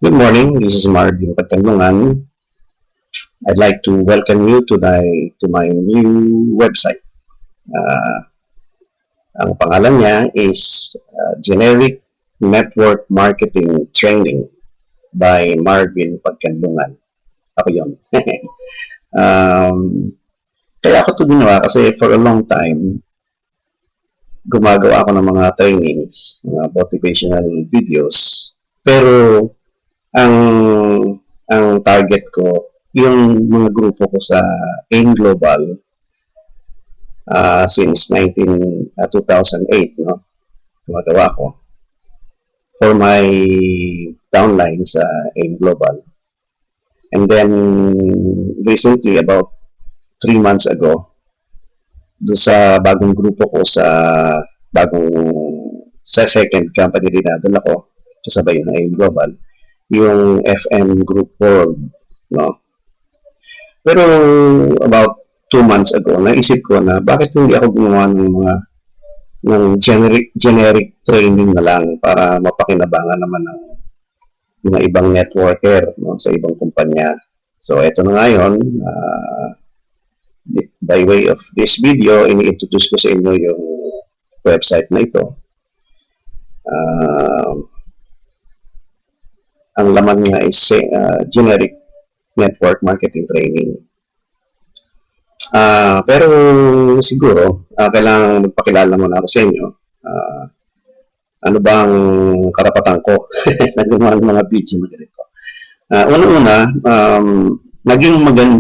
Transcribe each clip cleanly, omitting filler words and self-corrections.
Good morning. This is Marvin Patanggungan. I'd like to welcome you to my new website. Uh, ang pangalan niya is Generic Network Marketing Training by Marvin Pagkanlungan. Ako yun. um, kaya ako ito ginawa kasi for a long time, gumagawa ako ng mga trainings, mga motivational videos. Pero ang target ko, yung mga grupo ko sa AIM Global since 2008, no? Gumagawa ko for my downline sa AIM Global. And then recently, about 3 months ago, doon sa bagong grupo ko sa second company din na doon ako kasabay ng AIM Global, yung FM Group World, no? Pero about 2 months ago, naisip ko na bakit hindi ako gumawa ng generic training na lang para mapakinabangan naman ng mga ibang networker, no, sa ibang kumpanya. So ito na ngayon, by way of this video, ini-introduce ko sa inyo yung website na ito. Ang laman niya is generic network marketing training. Pero siguro, kailangan magpakilala muna ako sa inyo. Ano bang karapatan ko na gumawa ng mga video na ganito? Una-una,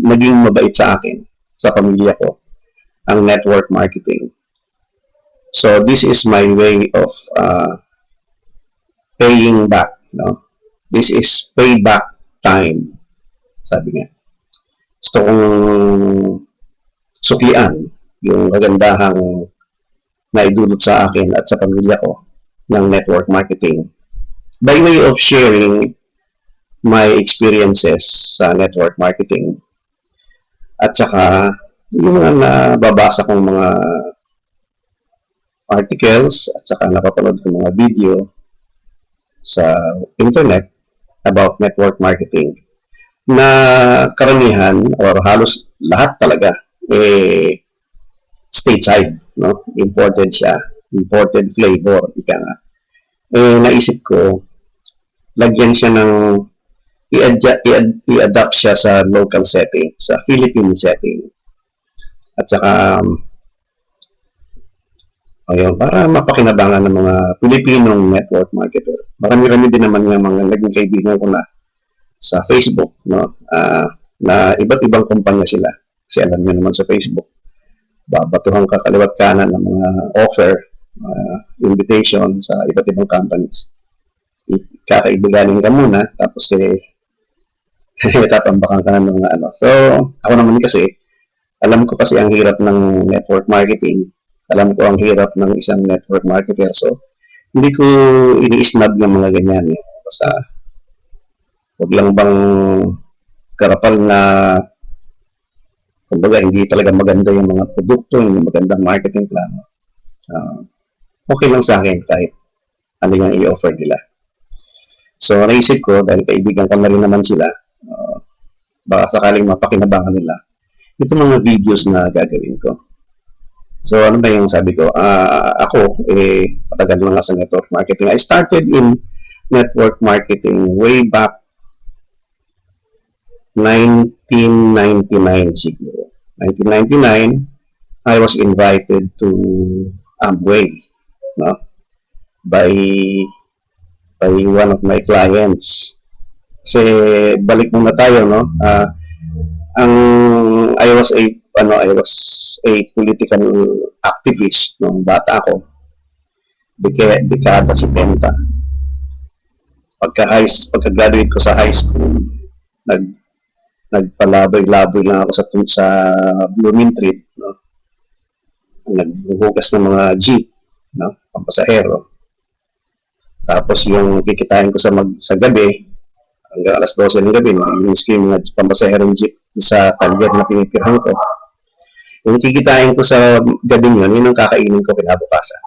naging mabait sa akin, sa pamilya ko, ang network marketing. So this is my way of paying back, no? This is payback time, sabi niya. Gusto kong suklian yung kagandahang naidulot sa akin at sa pamilya ko ng network marketing by way of sharing my experiences sa network marketing at saka yung mga nababasa kong mga articles at saka napapanood kong mga video sa internet about network marketing na karamihan or halos lahat talaga stateside, no? Imported siya, imported flavor, ika nga. Naisip ko, lagyan siya ng i-adapt siya sa local setting, sa Philippine setting. At saka ayun, para mapakinabangan ng mga Pilipinong network marketer. Marami-rami din naman yung mga naging kaibigan ko na sa Facebook, no? Na iba't ibang kumpanya sila. Kasi alam niyo naman sa Facebook, babatuhan ka kaliwat kanan ng mga offer, invitation sa iba't ibang companies. Kakaibiganin ka muna, tapos tatambakan ka ng mga ano. So, ako naman kasi, alam ko kasi ang hirap ng network marketing. Alam ko ang hirap ng isang network marketer. So, hindi ko ini-snub ng mga ganyan. Basta, huwag lang bang karapal na kumbaga hindi talaga maganda yung mga produkto, hindi magandang marketing plan. Okay lang sa akin kahit ano yung i-offer nila. So, naisip ko, dahil kaibigan ka na rin naman sila, baka sakaling mapakinabangan nila, ito mga videos na gagawin ko. So, ano ba yung sabi ko? Ako, matagal na nga sa network marketing. I started in network marketing way back 1999 siguro. 1999, I was invited to Amway, no? By one of my clients. Kasi balik muna tayo, no? I was a political activist nung bata ako. Dekada 70. Pagka-graduate ko sa high school, nagpalaboy-laboy lang ako sa Blooming Treat, no? Naghuhugas ng mga jeep, no? Pampasahero. Tapos yung kikitain ko sa gabi, hanggang alas 12 ng gabi, yung mga pampasaherong jeep sa talyer na pinipirhan ko. Yung kikitain ko sa gabi yun ang kakainin ko kinabukasan.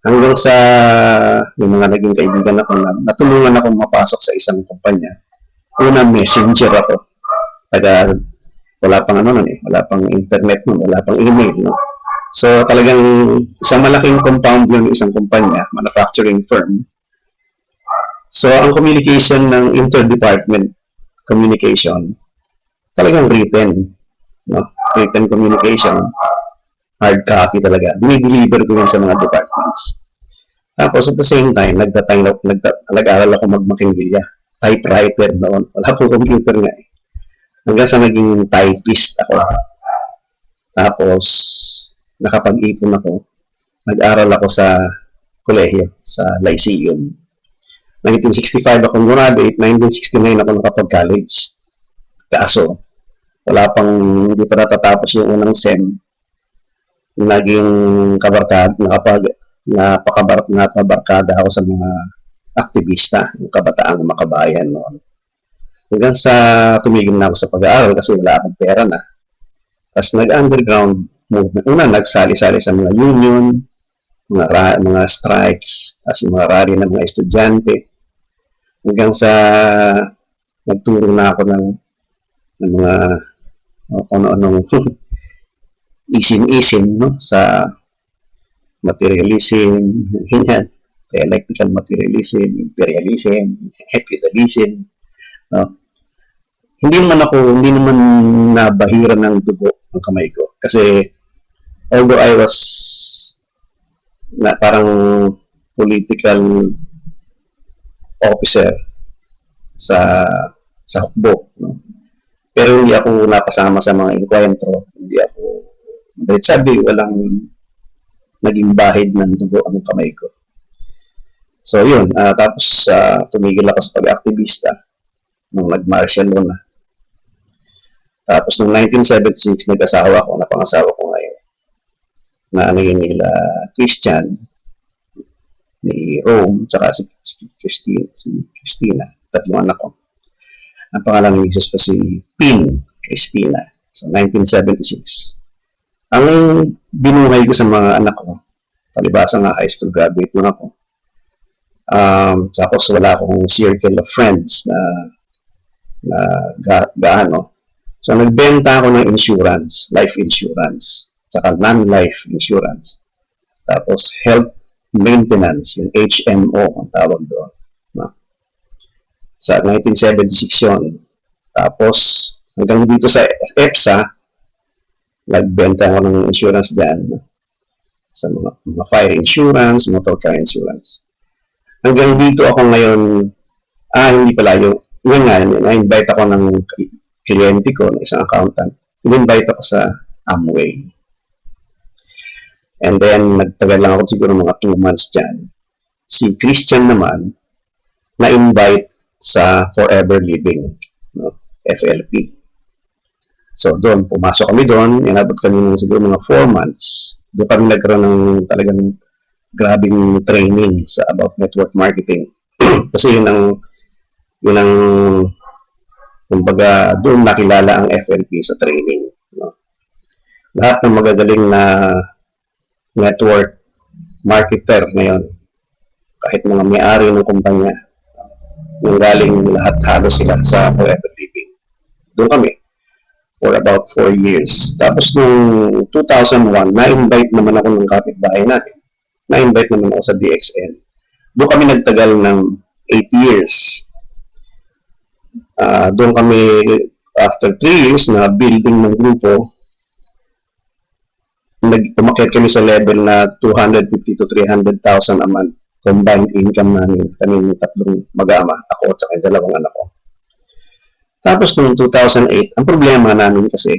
Hanggang sa may mga naging kaibigan ako na natulungan ako mapasok sa isang kumpanya. Una, messenger ako. Wala pang ano nun wala pang internet nun, wala pang email, no? So, talagang isang malaking compound yun, isang kumpanya, manufacturing firm. So, ang communication ng interdepartment communication, talagang written, no? Written communication, hard copy talaga. Dinideliver ko yun sa mga departments. Tapos, at the same time, nag-aral ako magmakingilya. Typewriter noon. Wala pong computer nga Hanggang sa naging typist ako. Tapos, nakapag-ipon ako. Nag-aral ako sa kolehiyo, sa Lyceum. 1965 ako graduate, 1969 ako nakapag-college. Kaso, hindi pa natatapos yung unang SEM. Naging nakabarkada ako sa mga aktivista, yung kabataang makabayan noon. Hanggang sa tumigil na ako sa pag-aaral kasi wala akong pera na. Tapos nag-underground movement. Una, nagsali-sali sa mga union, mga strikes, tapos yung mga rally ng mga estudyante. Hanggang sa nagturo na ako ng mga ano-anong isim-isim, no? Sa materialism, ganyan, dialectical materialism, imperialism, capitalism, no? Hindi naman nabahira ng dugo ang kamay ko. Kasi, although I was parang political officer sa hukbo, no? Pero hindi ako napasama sa mga enkwentro. Hindi ako, dahil sabi, walang naging bahid ng dugo ang kamay ko. So, yun. Tapos, tumigil ako sa pag-aktivista nung nag-martial law na. Tapos, noong 1976, nag-asawa ako, napangasawa ko ngayon. Nanay nila Christian, ni Rome, tsaka si Christina, tatlong anak ko. Ang pangalan ng misis ko si Crispina. So, 1976. Ang binuhay ko sa mga anak ko, palibasa nga high school graduate lang ako. Tapos wala akong circle of friends na gaano. So, nagbenta ako ng insurance, life insurance, saka non-life insurance. Tapos, health maintenance, yung HMO, ang tawag doon. No? Sa 1976 yun. Tapos, hanggang dito sa EPSA, nagbenta ako ng insurance dyan. Sa mga fire insurance, motor car insurance. Hanggang dito ako ngayon, hindi pala, yun nga, na-invite ako ng kliyente ko, ng isang accountant. In-invite ako sa Amway. And then, nagtagal lang ako siguro mga 2 months dyan. Si Christian naman, na-invite sa Forever Living, no? FLP. So, doon, pumasok kami doon, inabot kami ng siguro mga 4 months. Doon kami nagkaroon ng talagang grabing training sa about network marketing. Kasi yun ang, kumbaga, doon nakilala ang FLP sa training. No? Lahat ng magagaling na network marketer ngayon, kahit mga may-ari ng kumpanya, nang galing lahat halos sila sa Forever Living. Doon kami for about 4 years. Tapos noong 2001, na-invite naman ako ng kapitbahay natin. Na-invite naman ako sa DXN. Doon kami nagtagal ng 8 years. Doon kami, after 3 years na building ng grupo, umakyat kami sa level na 250 to 300,000 a month combined income namin, kaming tatlong mag-ama, ako at saka yung dalawang anak ko. Tapos noong 2008, ang problema namin kasi,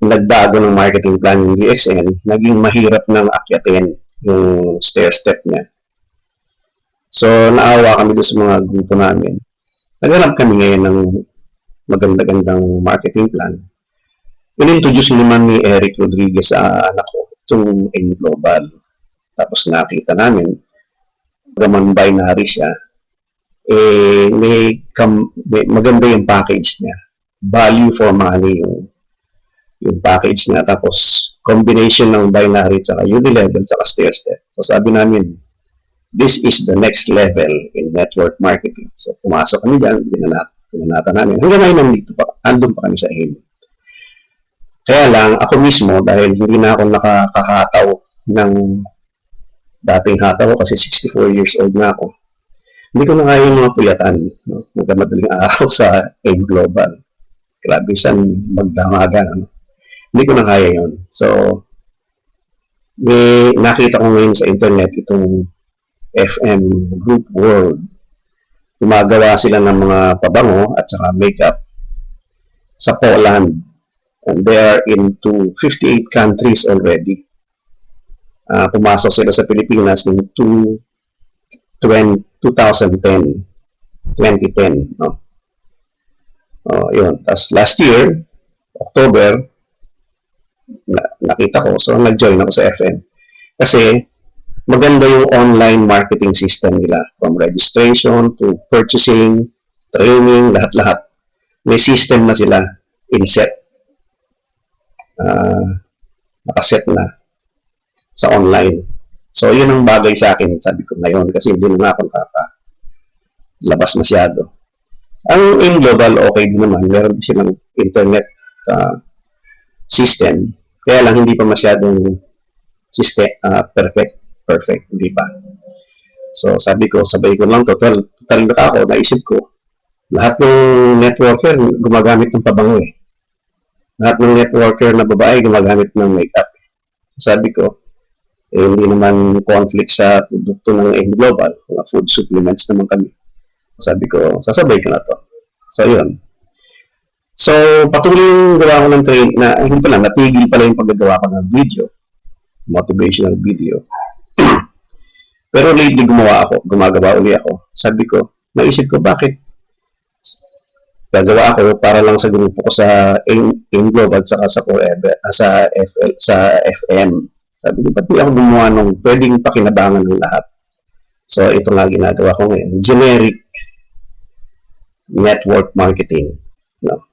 nagbago ng marketing plan ng DXN, naging mahirap nang akyatin yung stair-step niya. So, naawa kami doon sa mga grupo namin. Naghanap kami ngayon ng maganda-gandang marketing plan. In-introduce naman ni Eric Rodriguez sa anak ko, itong N Global. Tapos nakita namin, gaman binary siya, may maganda yung package niya. Value for money yung package niya. Tapos, combination ng binary tsaka unilevel tsaka stair-step. So sabi namin, this is the next level in network marketing. So pumasok kami dyan, binanata namin. Hanggang ngayon nandito pa, andun pa kami sa AIM. Kaya lang, ako mismo, dahil hindi na ako nakakahataw ng dating hataw ko kasi 64 years old na ako, hindi ko na kaya yung mga puyatan. No? Magmadaling araw sa AIM Global. Grabe, saan magdamagan. Ano? Hindi ko na kaya yun. So, may nakita ko ngayon sa internet itong FM Group World. Gumagawa sila ng mga pabango at saka makeup sa Poland. And they are into 58 countries already. Pumasok sila sa Pilipinas in 2010. No? Yun. Tapos last year, October, nakita ko. So, nag-join ako sa FM. Kasi, maganda yung online marketing system nila. From registration to purchasing, training, lahat-lahat. May system na sila in-set. Nakaset na sa online. So, yun ang bagay sa akin, sabi ko ngayon, kasi hindi na ako labas masyado. Ang AIM Global, okay din naman. Meron din silang internet system. Kaya lang, hindi pa masyadong system, perfect, hindi pa. So, sabi ko, sabay ko lang, total ako, naisip ko, lahat ng networker gumagamit ng pabango eh. Lahat ng networker na babae gumagamit ng makeup. Sabi ko, hindi naman conflict sa produkto ng AIM Global. Mga food supplements naman kami. Sabi ko, sasabay ko na to. So, yun. So, patuloy yung gawa ko ng train na, hindi pala, natigil pala yung paggagawa ko ng video. Motivational video. Pero lately gumagawa uli ako. Sabi ko, naisip ko, bakit gagawa ako para lang sa grupo ko sa AIM Global saka sa Forever, sa FM. Sabi ko, ba't di ako gumawa nung pwedeng pakinabangan ng lahat? So, ito nga ginagawa ko ngayon. Generic network marketing. No?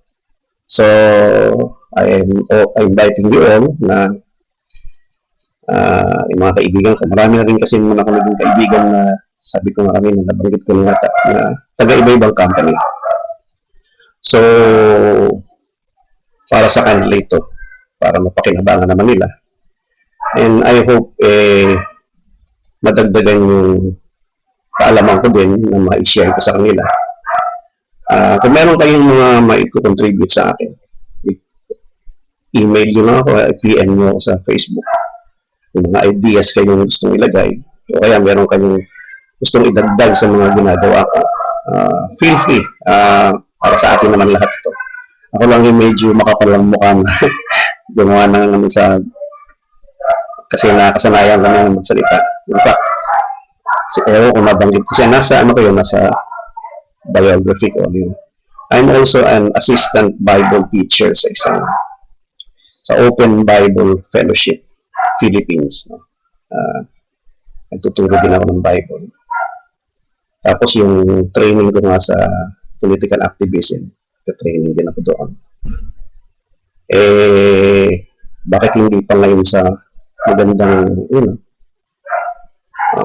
So, I'm inviting you all na yung mga kaibigan ko. Marami na rin kasi naman ako naging kaibigan na sabi ko marami na nabanggit ko na taga-iba-ibang company. So, para sa kanila ito, para mapakinabangan naman nila. And I hope madagdagan yung kaalaman ko din na ma-share ko sa kanila. Kung meron kayong mga ma-contribute sa akin, email nyo lang ako, PM nyo ako sa Facebook. Yung mga ideas kayong gustong ilagay, o kaya meron kayong gustong idagdag sa mga ginagawa ko, feel free. Para sa atin naman lahat ito. Ako lang yung medyo makapalang mukha na gumawa na naman sa kasi nakasanayan ko na magsalita. In fact, ewan kung nabanggit ko siya, nasa biography ko. I'm also an assistant Bible teacher sa Open Bible Fellowship Philippines. No? Nagtuturo din ako ng Bible. Tapos yung training ko nga sa political activism, training din ako doon. Bakit hindi pa ngayon sa magandang,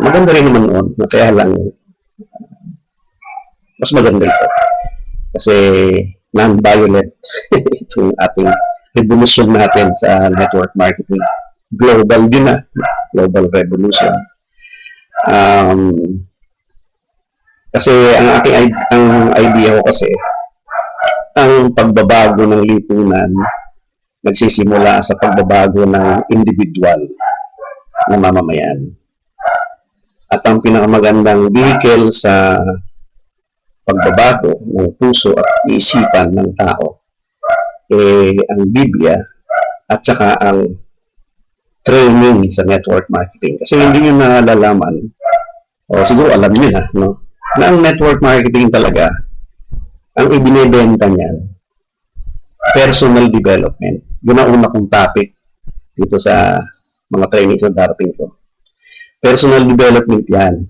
maganda rin naman noon, kaya lang, mas maganda ito. Kasi non-violent itong ating revolution natin sa network marketing. Global din na, global revolution. Kasi ang idea ko kasi, ang pagbabago ng lipunan nagsisimula sa pagbabago ng individual na mamamayan. At ang pinakamagandang vehicle sa pagbabago ng puso at isipan ng tao ang Biblia at saka ang training sa network marketing. Kasi hindi nyo nalalaman, o siguro alam nyo na, no? Na ang network marketing talaga, ang ibinebenta niyan, personal development. Yun ang una kong topic dito sa mga trainings na darating ko. Personal development yan.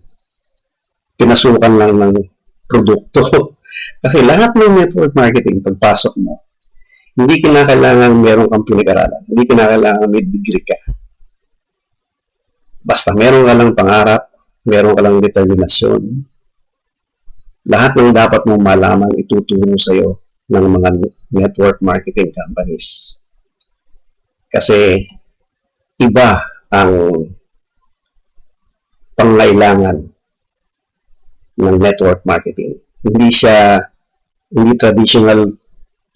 Pinasukan lang ng produkto. Kasi lahat ng network marketing, pagpasok mo, Hindi kinakailangan meron kang pinag-aralan. Hindi kinakailangan may degree ka. Basta meron ka lang pangarap, meron ka lang determinasyon, lahat ng dapat mong malaman ituturo sa'yo ng mga network marketing companies. Kasi iba ang pangailangan ng network marketing. Hindi traditional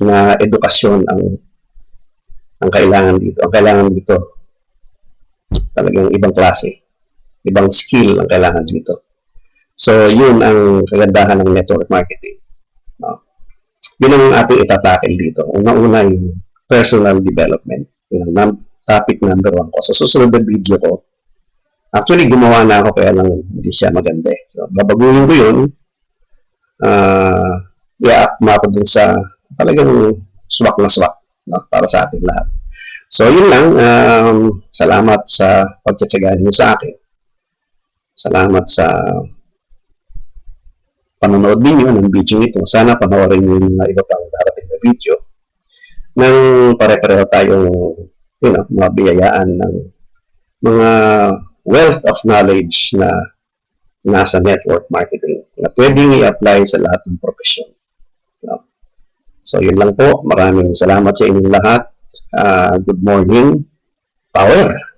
na edukasyon ang kailangan dito. Ang kailangan dito talagang ibang klase, ibang skill ang kailangan dito. So, yun ang kagandahan ng network marketing. No? Yun ang ating itatakil dito. Una-una yung personal development. Yun ang topic number 1 ko. Sa susunod na video ko, actually, gumawa na ako kaya lang hindi siya maganda. So, babaguhin ko yun. I-upma ko dun sa talagang swak na swak, no? Para sa ating lahat. So, yun lang. Salamat sa pagtsatsagaan mo sa akin. Salamat sa panonood ninyo ng video ito. Sana panoorin niyo yung mga iba pang darating na video nang pare-pareho tayong mga biyayaan ng mga wealth of knowledge na nasa network marketing na pwedeng i-apply sa lahat ng profesyon. So, yun lang po. Maraming salamat sa inyong lahat. Good morning. Power!